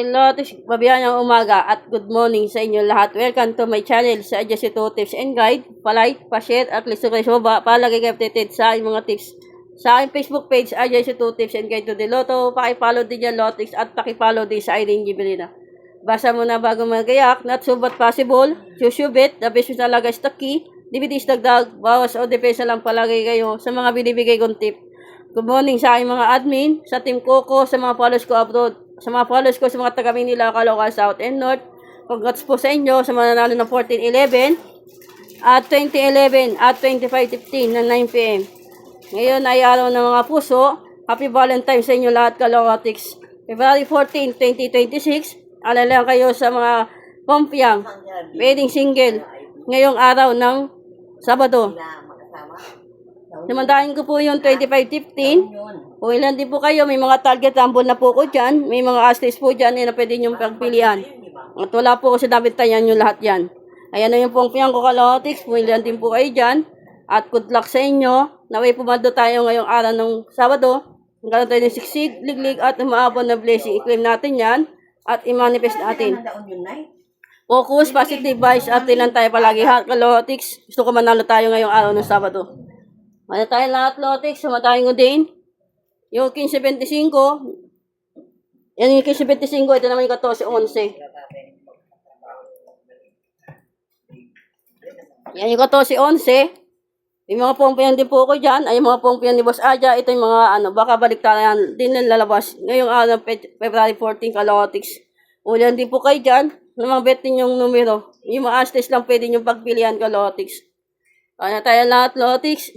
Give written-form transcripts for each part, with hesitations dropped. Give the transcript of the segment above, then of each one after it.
Hello, mabiyayang umaga at good morning sa inyo lahat. Welcome to my channel sa Adjust to Tips and Guide. Palike, pa-share at list kayo sa baba para lagi kayo updated sa aking mga tips. Sa aking Facebook page, Adjust to Tips and Guide to the Lotto. Pakipollow din yan, Lotix, at pakipollow din sa Irene Gibelina. Basa mo na bago magayak, not so but possible. Susubit, the business talaga is the key. DVDs dagdag, bawas o depensa lang palagi kayo sa mga binibigay kong tip. Good morning sa aking mga admin, sa team Coco, sa mga followers ko abroad, sa mga followers ko sa mga taga Manila, Caloocan, South and North. Congrats po sa inyo sa mga nanalo ng 14-11 at 20-11 at 25-15 ng 9pm. Ngayon ay araw ng mga puso. Happy Valentine's sa inyo lahat, Caloocan. February 14, 2026. Alala kayo sa mga pompiang wedding single ngayong araw ng Sabado. Samantahin ko po yung 25-15. Kung ilan din po kayo, may mga target tambol na po ko dyan. May mga astis po dyan na pwede nyo pagpilian. At wala po ko sa nabintayan nyo lahat yan. Ayan na yung pongpiyang ko Caloocan. Kung ilan din po kayo dyan. At good luck sa inyo. Naway pumaldo tayo ngayong araw ng Sabado. Hanggang tayo ng siksig, liglig at umaabon na blessing. I-claim natin yan. At i-manifest natin. Focus, positive vibes at ilan tayo palagi ha. Caloocan. Gusto ko manalo tayo ngayong araw ng Sabado. Ano tayo lahat, Lotix? Sumatayin ko din. Yung 15-25. Yan yung 15-25. Ito naman yung 14-11. Yan yung 14-11. Yung mga pongpiyan din po ko dyan. Ay, yung mga pongpiyan ni Boss Aja. Ito yung mga, baka baliktaran din na lalabas. Ngayong araw, February 14, Caloocan. Ulan din po kayo dyan. Ng mga bet din yung numero. Yung mga astes lang pwede yung pagpilian, Caloocan. Ano tayo lahat, Lotix?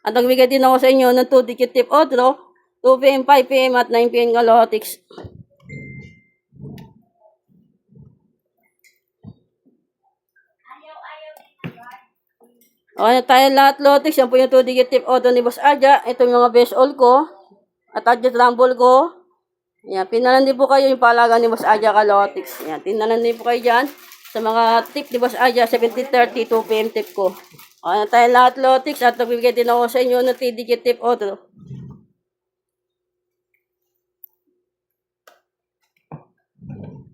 At nagbigay din ako sa inyo ng 2-digit tip o draw, 2pm, 5pm at 9pm Caloocan. Okay na tayo lahat, Lotix. Yan po yung 2-digit tip o draw ni Boss Aja. Ito yung mga best all ko. At adjust rumble ko. Yan, pinalan din po kayo yung palaga ni Boss Aja Caloocan. Yan, pinalan din po kayo dyan sa mga tip ni Boss Aja, 70-30, 2pm tip ko. Okay na tayo lahat, Lotix, at nagbibigay din ako sa inyo ng 3-digit tip auto.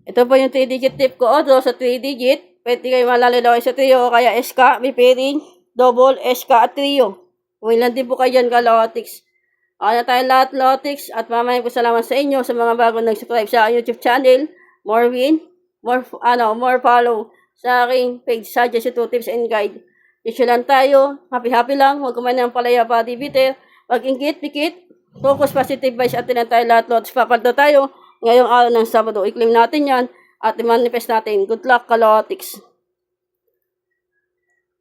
Ito po yung 3-digit tip ko auto sa 3-digit. Pwede kayo malalaway sa trio o kaya SK, may pairing, double, SK at trio. Kung ilan din po kayo dyan, Caloocan. Okay na tayo lahat, Lotix, at mamaya po salamat sa inyo sa mga bago nag-subscribe sa YouTube channel. More win, more follow sa aking page, Suggest to Tips and Guide. Issue lang tayo. Happy lang. Huwag kumain ng palaya pa bitter. Huwag ingkit, pikit. Focus, positive vibes at tinan tayo lahat. Lots, papaldo tayo ngayong araw ng Sabado. I-claim natin yan at i-manifest natin. Good luck, Caloocan.